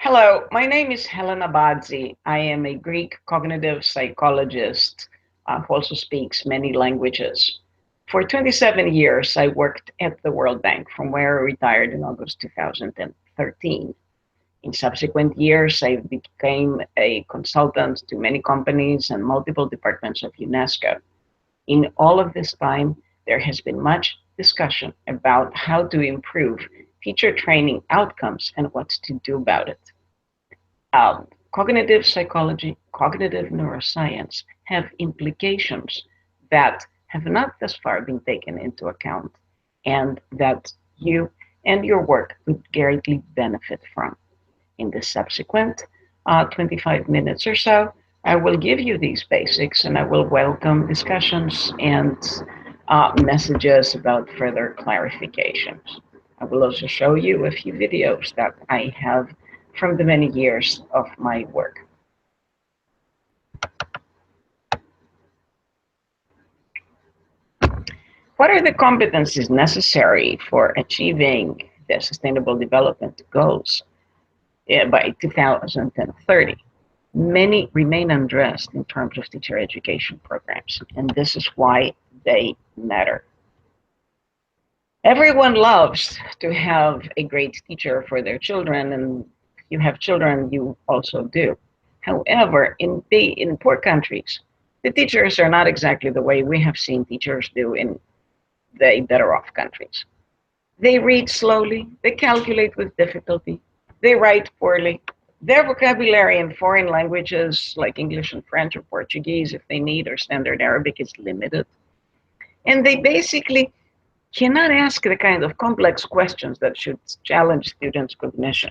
Hello, my name is Helen Abadzi. I am a Greek cognitive psychologist who also speaks many languages. For 27 years, I worked at the World Bank, from where I retired in August 2013. In subsequent years, I became a consultant to many companies and multiple departments of UNESCO. In all of this time, there has been much discussion about how to improve teacher training outcomes and what to do about it. Cognitive psychology, cognitive neuroscience have implications that have not thus far been taken into account and that you and your work would greatly benefit from. In the subsequent 25 minutes or so, I will give you these basics and I will welcome discussions and messages about further clarifications. I will also show you a few videos that I have from the many years of my work. What are the competencies necessary for achieving the Sustainable Development Goals by 2030? Many remain unaddressed in terms of teacher education programs, and this is why they matter. Everyone loves to have a great teacher for their children, and if you have children, you also do. However, in poor countries, the teachers are not exactly the way we have seen teachers do in the better off countries. They read slowly, they calculate with difficulty, they write poorly. Their vocabulary in foreign languages like English and French or Portuguese, if they need, or standard Arabic, is limited. And they basically cannot ask the kind of complex questions that should challenge students' cognition.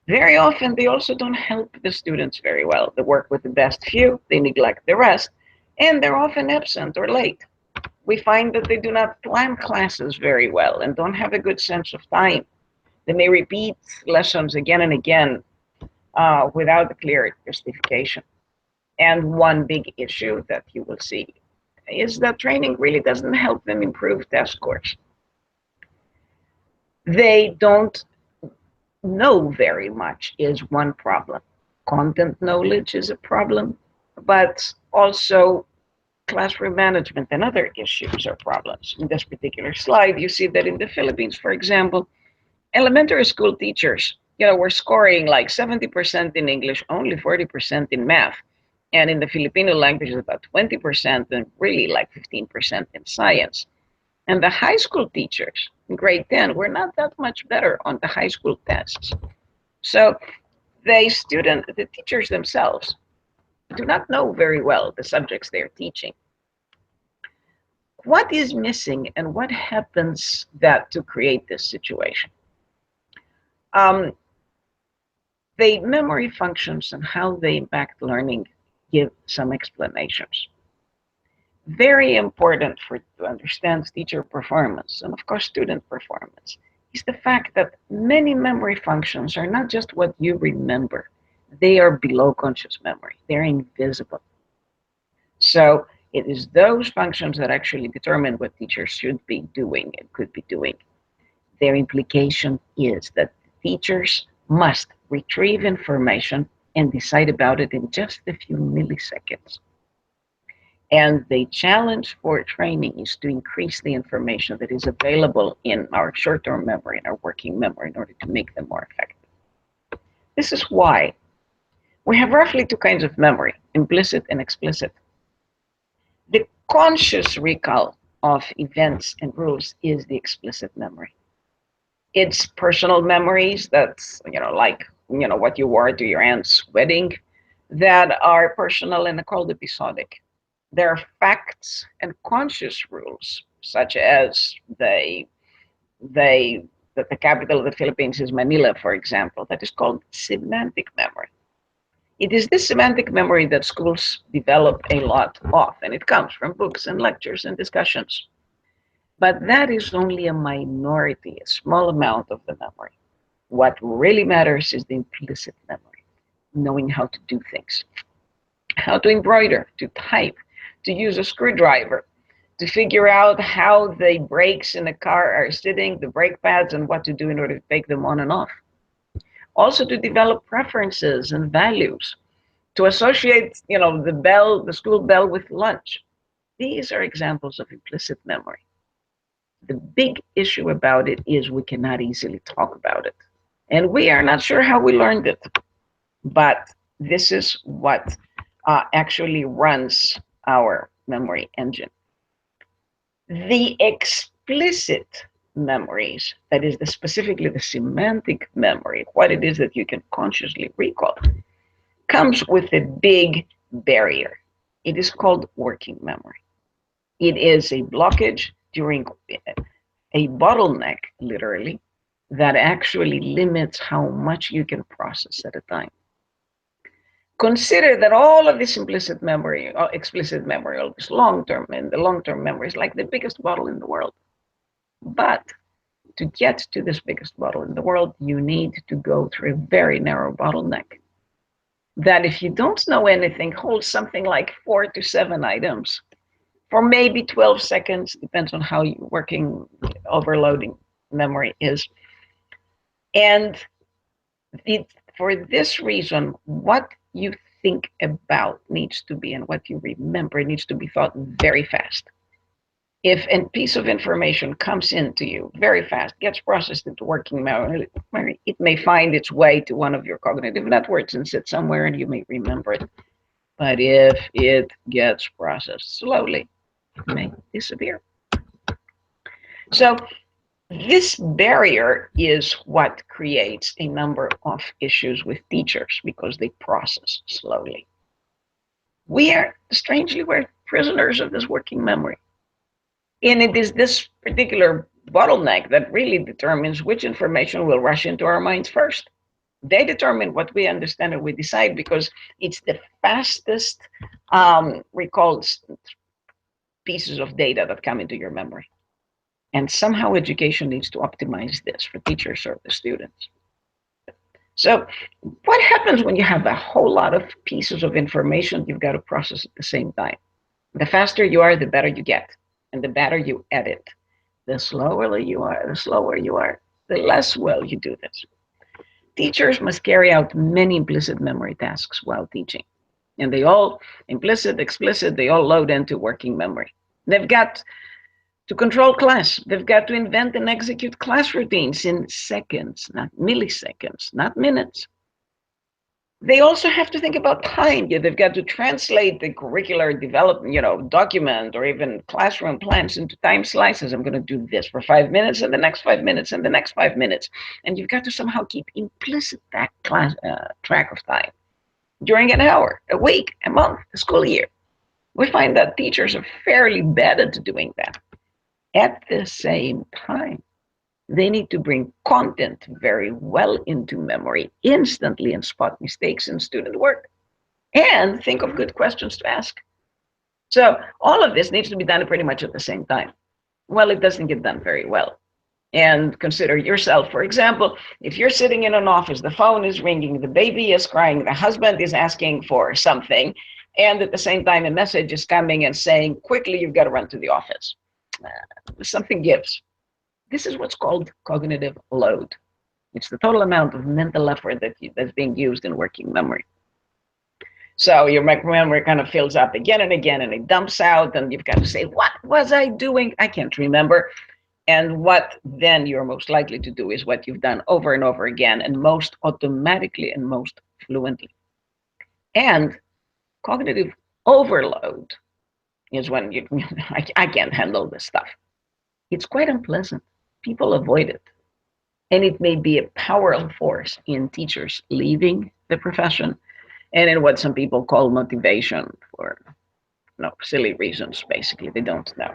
Very often, they also don't help the students very well. They work with the best few, they neglect the rest, and they're often absent or late. We find that they do not plan classes very well and don't have a good sense of time. They may repeat lessons again and again without a clear justification. And one big issue that you will see is that training really doesn't help them improve test scores. They don't know very much is one problem. Content knowledge is a problem, but also classroom management and other issues are problems. In this particular slide, you see that in the Philippines, for example, elementary school teachers, were scoring like 70% in English, only 40% in math. And in the Filipino language, about 20%, and really like 15% in science. And the high school teachers in grade 10 were not that much better on the high school tests. So the teachers themselves do not know very well the subjects they're teaching. What is missing and what happens to create this situation? The memory functions and how they impact learning give some explanations. Very important to understand teacher performance and of course student performance is the fact that many memory functions are not just what you remember. They are below conscious memory. They're invisible. So it is those functions that actually determine what teachers should be doing and could be doing. Their implication is that teachers must retrieve information and decide about it in just a few milliseconds. And the challenge for training is to increase the information that is available in our short-term memory and our working memory in order to make them more effective. This is why we have roughly two kinds of memory, implicit and explicit. The conscious recall of events and rules is the explicit memory. It's personal memories that's, like, what you wore to your aunt's wedding that are personal and called episodic. There are facts and conscious rules, such as that the capital of the Philippines is Manila, for example, that is called semantic memory. It is this semantic memory that schools develop a lot of, and it comes from books and lectures and discussions. But that is only a minority, a small amount of the memory. What really matters is the implicit memory, knowing how to do things, how to embroider, to type, to use a screwdriver, to figure out how the brakes in a car are sitting, the brake pads, and what to do in order to take them on and off. also to develop preferences and values, to associate, the bell, the school bell with lunch. These are examples of implicit memory. The big issue about it is we cannot easily talk about it. And we are not sure how we learned it. But this is what actually runs our memory engine. The explicit memories, that is specifically the semantic memory, what it is that you can consciously recall, comes with a big barrier. It is called working memory. It is a blockage during a bottleneck, literally, that actually limits how much you can process at a time. Consider that all of this implicit memory, or explicit memory, all this long-term, and the long-term memory is like the biggest bottle in the world. But to get to this biggest bottle in the world, you need to go through a very narrow bottleneck that, if you don't know anything, holds something like 4 to 7 items for maybe 12 seconds, depends on how working overloading memory is. And for this reason, what you think about needs to be, and what you remember needs to be thought very fast. If a piece of information comes into you very fast, gets processed into working memory, it may find its way to one of your cognitive networks and sit somewhere, and you may remember it. But if it gets processed slowly, it may disappear. So this barrier is what creates a number of issues with teachers, because they process slowly. Strangely, we're prisoners of this working memory. And it is this particular bottleneck that really determines which information will rush into our minds first. They determine what we understand and we decide, because it's the fastest recalled pieces of data that come into your memory. And somehow education needs to optimize this for teachers or the students. So what happens when you have a whole lot of pieces of information you've got to process at the same time? The faster you are, the better you get. And the better you edit. The slower you are, the less well you do this. Teachers must carry out many implicit memory tasks while teaching. And they all, implicit, explicit, they all load into working memory. They've got to control class. They've got to invent and execute class routines in seconds, not milliseconds, not minutes. They also have to think about time. They've got to translate the curricular development, document or even classroom plans into time slices. I'm going to do this for 5 minutes, and the next 5 minutes, and the next 5 minutes. And you've got to somehow keep implicit track of time during an hour, a week, a month, a school year. We find that teachers are fairly bad at doing that. At the same time, they need to bring content very well into memory instantly and spot mistakes in student work and think of good questions to ask. So all of this needs to be done pretty much at the same time. Well, it doesn't get done very well. And consider yourself, for example, if you're sitting in an office, the phone is ringing, the baby is crying, the husband is asking for something, and at the same time, a message is coming and saying, quickly, you've got to run to the office. Something gives. This is what's called cognitive load. It's the total amount of mental effort that's being used in working memory. So your memory kind of fills up again and again, and it dumps out, and you've got to say, what was I doing? I can't remember. And what then you're most likely to do is what you've done over and over again, and most automatically and most fluently. And cognitive overload is when I can't handle this stuff. It's quite unpleasant. People avoid it. And it may be a powerful force in teachers leaving the profession, and in what some people call motivation for silly reasons, basically. They don't know.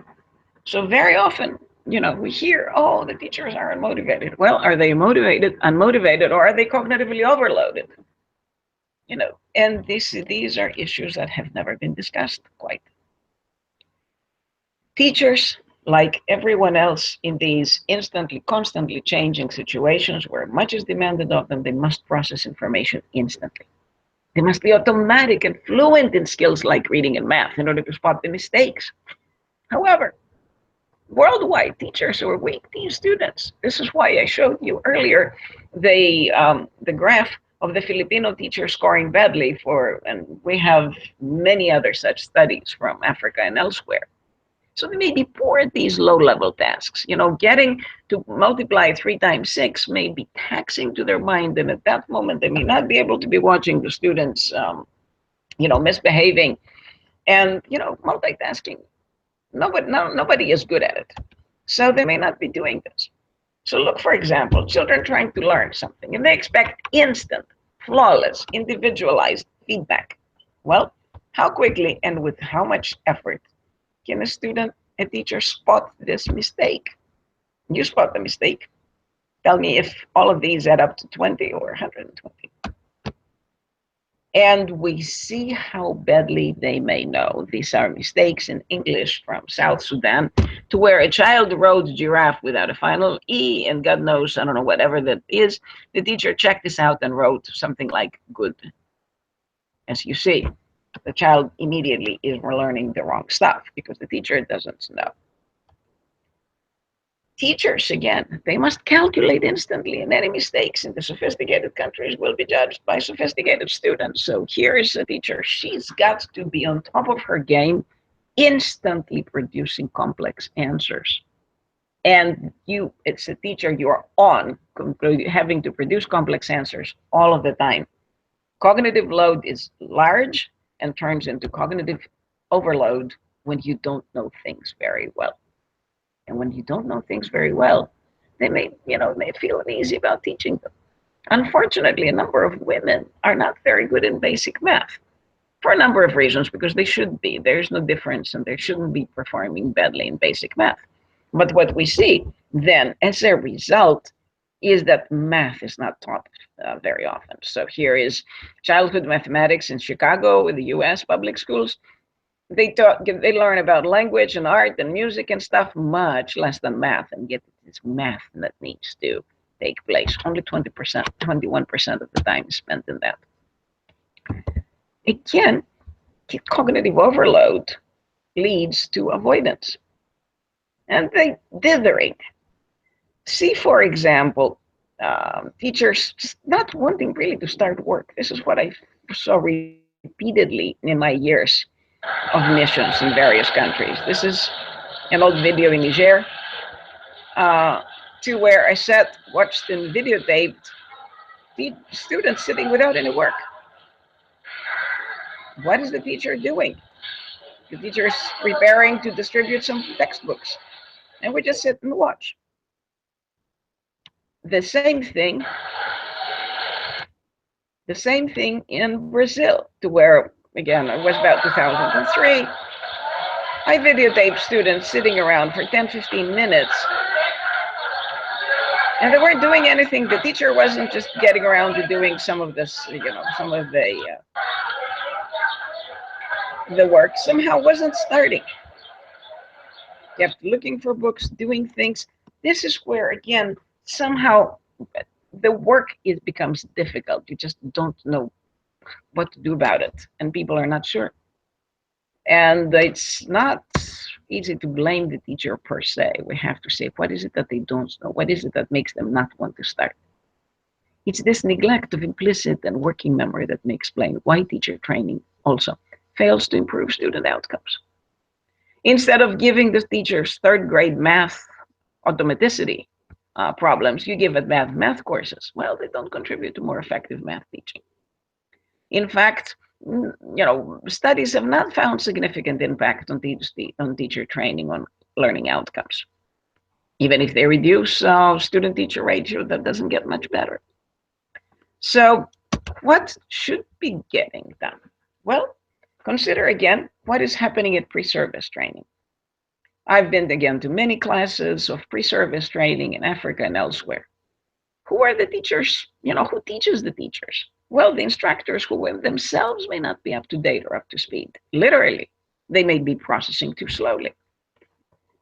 So very often, we hear, oh, the teachers are unmotivated. Well, are they unmotivated, or are they cognitively overloaded? And these are issues that have never been discussed quite. Teachers, like everyone else in these constantly changing situations where much is demanded of them, they must process information instantly. They must be automatic and fluent in skills like reading and math in order to spot the mistakes. However, worldwide, teachers are weak to students. This is why I showed you earlier the graph of the Filipino teacher scoring badly for, and we have many other such studies from Africa and elsewhere. So they may be poor at these low-level tasks. You know, getting to multiply 3 times 6 may be taxing to their mind, and at that moment they may not be able to be watching the students, misbehaving, and multitasking. Nobody is good at it, so they may not be doing this. So look, for example, children trying to learn something, and they expect instant, flawless, individualized feedback. Well, how quickly and with how much effort can a teacher spot this mistake? You spot the mistake. Tell me if all of these add up to 20 or 120. And we see how badly they may know. These are mistakes in English from South Sudan, to where a child wrote giraffe without a final E, and God knows, I don't know, whatever that is. The teacher checked this out and wrote something like good. As you see, the child immediately is learning the wrong stuff because the teacher doesn't know. Teachers, again, they must calculate instantly, and any mistakes in the sophisticated countries will be judged by sophisticated students. So here is a teacher. She's got to be on top of her game, instantly producing complex answers. And it's a teacher, you're on, having to produce complex answers all of the time. Cognitive load is large and turns into cognitive overload when you don't know things very well. And when you don't know things very well, they may feel uneasy about teaching them. Unfortunately, a number of women are not very good in basic math for a number of reasons, because they should be. There's no difference, and they shouldn't be performing badly in basic math. But what we see then, as a result, is that math is not taught very often. So here is childhood mathematics in Chicago, in the US public schools. They learn about language and art and music and stuff, much less than math, and yet it's math that needs to take place. Only 20%, 21% of the time is spent in that. Again, cognitive overload leads to avoidance and dithering. See, for example, teachers just not wanting really to start work. This is what I saw repeatedly in my years of missions in various countries. This is an old video in Niger, to where I watched and videotaped the students sitting without any work. What is the teacher doing? The teacher is preparing to distribute some textbooks, and we just sit and watch. The same thing in Brazil, to where, again, it was about 2003. I videotaped students sitting around for 10, 15 minutes, and they weren't doing anything. The teacher wasn't just getting around to doing some of this, some of the work somehow wasn't starting. Kept looking for books, doing things. This is where, again, somehow the work becomes difficult. You just don't know what to do about it, and people are not sure. And it's not easy to blame the teacher per se. We have to say, what is it that they don't know? What is it that makes them not want to start? It's this neglect of implicit and working memory that may explain why teacher training also fails to improve student outcomes. Instead of giving the teachers third grade math automaticity problems, you give advanced math courses. Well, they don't contribute to more effective math teaching. In fact, studies have not found significant impact on teacher training on learning outcomes. Even if they reduce student-teacher ratio, that doesn't get much better. So what should be getting done? Well, consider again what is happening at pre-service training. I've been again to many classes of pre-service training in Africa and elsewhere. Who are the teachers? Who teaches the teachers? Well, the instructors who themselves may not be up to date or up to speed. Literally, they may be processing too slowly.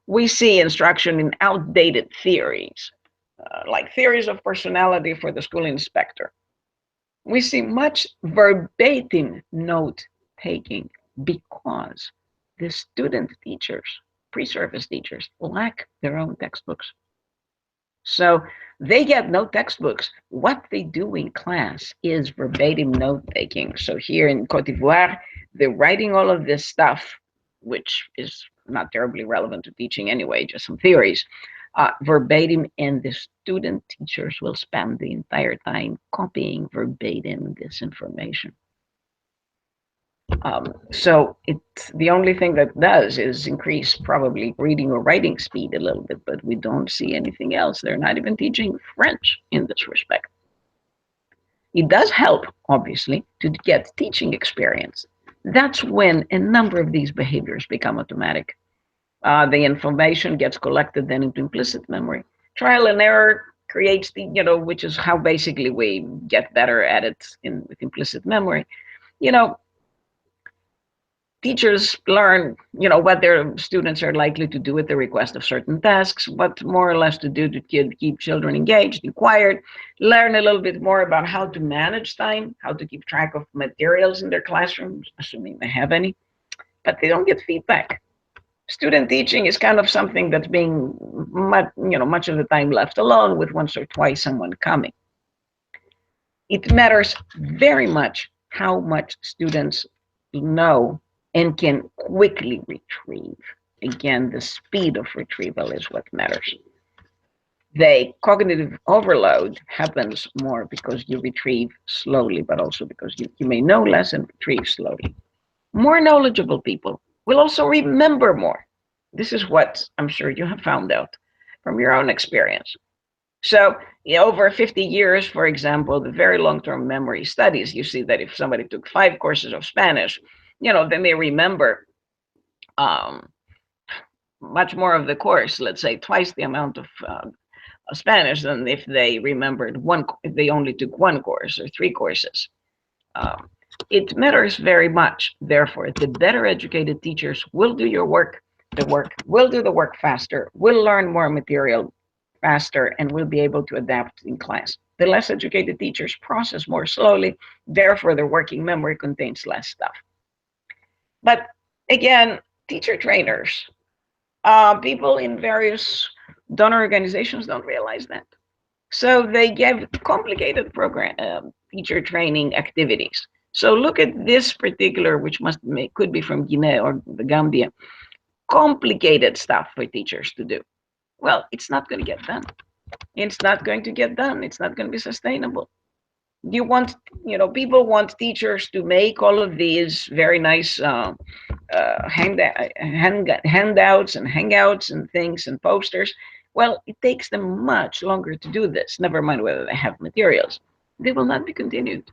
We see instruction in outdated theories, like theories of personality for the school inspector. We see much verbatim note-taking because the student teachers, pre-service teachers, lack their own textbooks. So They get no textbooks. What they do in class is verbatim note taking. So here in Cote d'Ivoire, they're writing all of this stuff, which is not terribly relevant to teaching anyway, just some theories, verbatim, and the student teachers will spend the entire time copying verbatim this information. So it's the only thing that does is increase probably reading or writing speed a little bit, but we don't see anything else. They're not even teaching French in this respect. It does help, obviously, to get teaching experience. That's when a number of these behaviors become automatic. The information gets collected then into implicit memory. Trial and error creates the, which is how basically we get better at it with implicit memory. Teachers learn, what their students are likely to do at the request of certain tasks, what more or less to do to keep children engaged, inquired, learn a little bit more about how to manage time, how to keep track of materials in their classrooms, assuming they have any, but they don't get feedback. Student teaching is kind of something that's being much of the time left alone with once or twice someone coming. It matters very much how much students know and can quickly retrieve. Again, the speed of retrieval is what matters. The cognitive overload happens more because you retrieve slowly, but also because you may know less and retrieve slowly. More knowledgeable people will also remember more. This is what I'm sure you have found out from your own experience. So over 50 years, for example, the very long-term memory studies, you see that if somebody took 5 courses of Spanish, they may remember much more of the course, let's say twice the amount of Spanish than if they remembered if they only took 1 course or 3 courses. It matters very much. Therefore, the better educated teachers will do will do the work faster, will learn more material faster, and will be able to adapt in class. The less educated teachers process more slowly, therefore their working memory contains less stuff. But again, teacher trainers, people in various donor organizations don't realize that. So they give complicated teacher training activities. So look at this particular, which could be from Guinea or the Gambia, complicated stuff for teachers to do. Well, it's not going to get done. It's not going to get done. It's not going to be sustainable. People want teachers to make all of these very nice handouts and hangouts and things and posters. Well, it takes them much longer to do this, never mind whether they have materials. They will not be continued.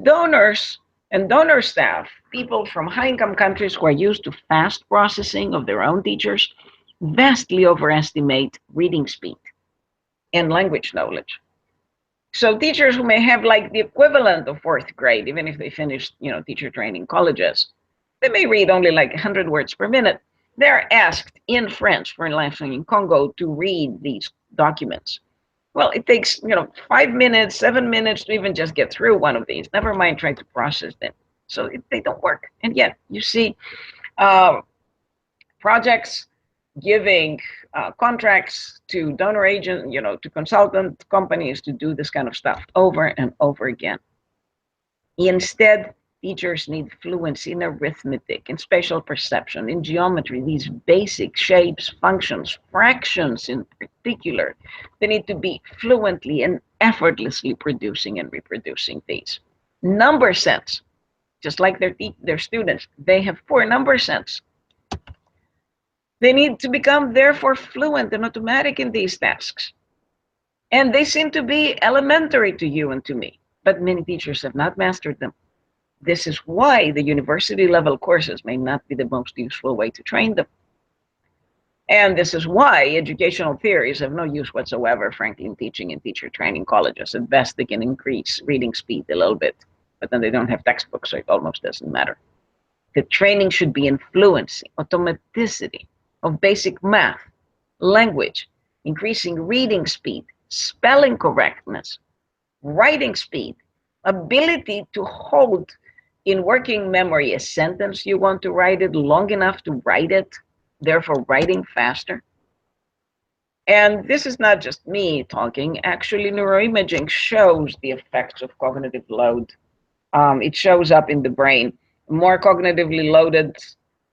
Donors and donor staff, people from high-income countries who are used to fast processing of their own teachers, vastly overestimate reading speed and language knowledge. So teachers who may have like the equivalent of 4th grade, even if they finished, teacher training colleges, they may read only like 100 words per minute. They're asked in French, for instance, in Congo, to read these documents. Well, it takes, 5 minutes, 7 minutes to even just get through one of these, never mind trying to process them. So they don't work. And yet you see projects giving contracts to donor agents, to consultant companies to do this kind of stuff over and over again. Instead, teachers need fluency in arithmetic, in spatial perception, in geometry, these basic shapes, functions, fractions in particular. They need to be fluently and effortlessly producing and reproducing these. Number sense, just like their students, they have poor number sense. They need to become, therefore, fluent and automatic in these tasks. And they seem to be elementary to you and to me, but many teachers have not mastered them. This is why the university-level courses may not be the most useful way to train them. And this is why educational theories have no use whatsoever, frankly, in teaching and teacher training colleges. At best, they can increase reading speed a little bit, but then they don't have textbooks, so it almost doesn't matter. The training should be in fluency, automaticity of basic math, language, increasing reading speed, spelling correctness, writing speed, ability to hold in working memory a sentence you want to write it long enough to write it, therefore writing faster. And this is not just me talking. Actually, neuroimaging shows the effects of cognitive load. It shows up in the brain. More cognitively loaded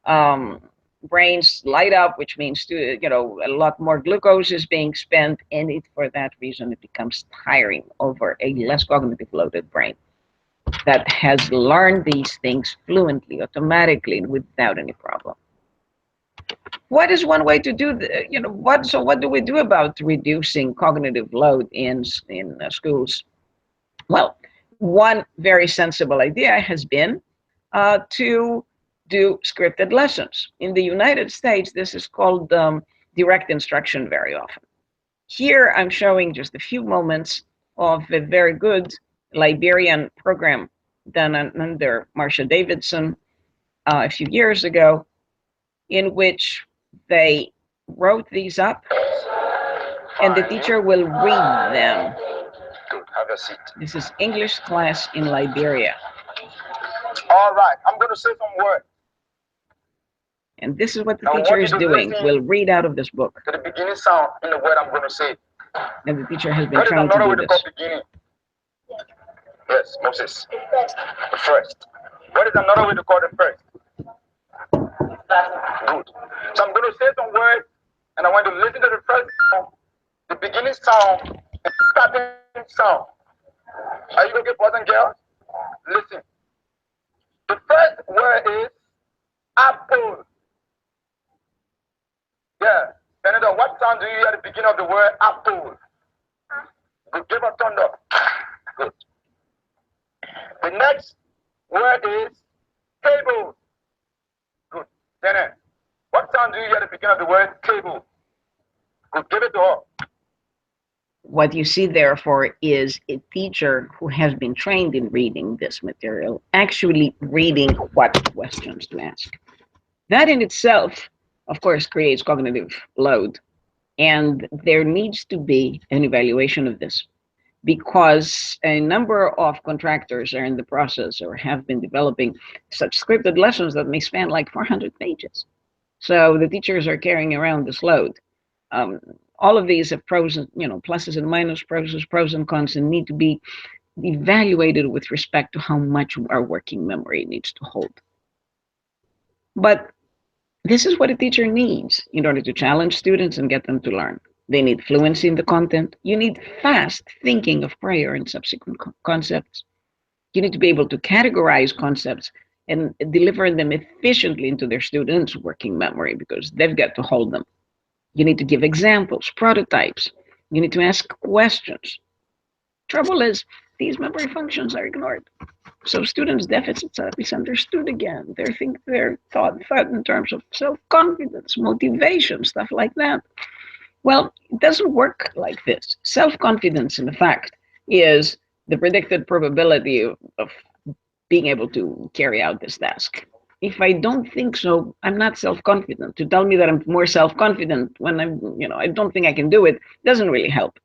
um, brains light up, which means a lot more glucose is being spent, and for that reason it becomes tiring over a less cognitive loaded brain that has learned these things fluently, automatically, and without any problem. What is one way to do what do we do about reducing cognitive load in schools? Well, one very sensible idea has been to do scripted lessons. In the United States, this is called direct instruction very often. Here, I'm showing just a few moments of a very good Liberian program done under Marsha Davidson a few years ago, in which they wrote these up, and the teacher will read them. Have a seat. This is English class in Liberia. All right, I'm going to say some words. And this is what the teacher is doing. We'll read out of this book. To the beginning sound in the word I'm going to say. And the teacher has been trying to do this. Beginning? Yes, Moses. The first. What is another way to call the first? Good. So I'm going to say some words, and I want you to listen to the first sound, the beginning sound, and the starting sound. Are you okay, boys and girls? Listen. The first word is apple. Yeah. Senator, what sound do you hear at the beginning of the word apple? Good. Give a thunder. Good. The next word is table. Good. Senator, what sound do you hear at the beginning of the word table? Good. Give it to her. What you see, therefore, is a teacher who has been trained in reading this material, actually reading what questions to ask. That in itself, of course, creates cognitive load. And there needs to be an evaluation of this, because a number of contractors are in the process or have been developing such scripted lessons that may span like 400 pages. So the teachers are carrying around this load. All of these have pros and pluses and minus pros and cons, and need to be evaluated with respect to how much our working memory needs to hold. But this is what a teacher needs in order to challenge students and get them to learn. They need fluency in the content. You need fast thinking of prior and subsequent concepts. You need to be able to categorize concepts and deliver them efficiently into their students' working memory, because they've got to hold them. You need to give examples, prototypes. You need to ask questions. Trouble is, these memory functions are ignored. So students' deficits are misunderstood again. They're thought in terms of self-confidence, motivation, stuff like that. Well, it doesn't work like this. Self-confidence, in fact, is the predicted probability of being able to carry out this task. If I don't think so, I'm not self-confident. To tell me that I'm more self-confident when I don't think I can do it, doesn't really help.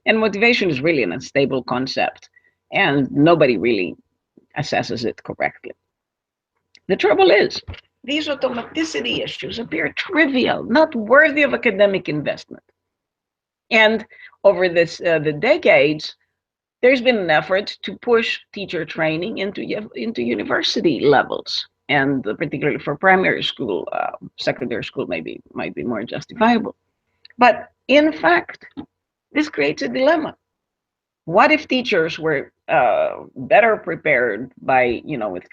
And motivation is really an unstable concept, and nobody really assesses it correctly. The trouble is, these automaticity issues appear trivial, not worthy of academic investment. And over the decades, there's been an effort to push teacher training into university levels, and particularly for primary school. Secondary school might be more justifiable. But in fact, this creates a dilemma. What if teachers were better prepared by,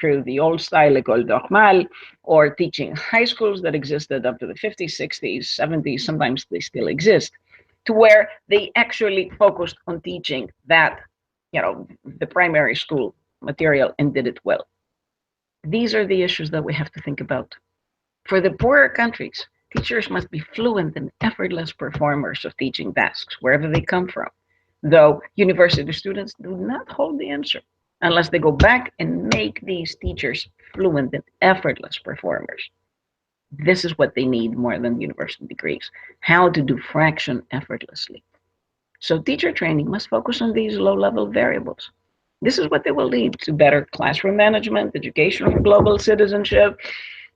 through the old style École normale, or teaching high schools that existed up to the 50s, 60s, 70s, sometimes they still exist, to where they actually focused on teaching that, the primary school material, and did it well. These are the issues that we have to think about. For the poorer countries, teachers must be fluent and effortless performers of teaching tasks, wherever they come from. Though university students do not hold the answer unless they go back and make these teachers fluent and effortless performers. This is what they need more than university degrees: how to do fraction effortlessly. So teacher training must focus on these low-level variables. This is what they will lead to better classroom management, education for global citizenship,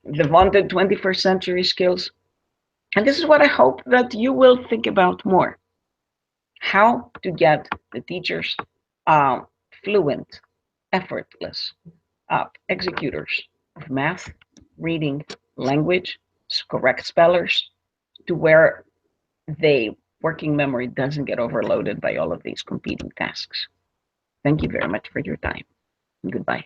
the vaunted 21st century skills. And this is what I hope that you will think about more. How to get the teachers fluent, effortless executors of math, reading, language, correct spellers, to where the working memory doesn't get overloaded by all of these competing tasks. Thank you very much for your time. Goodbye.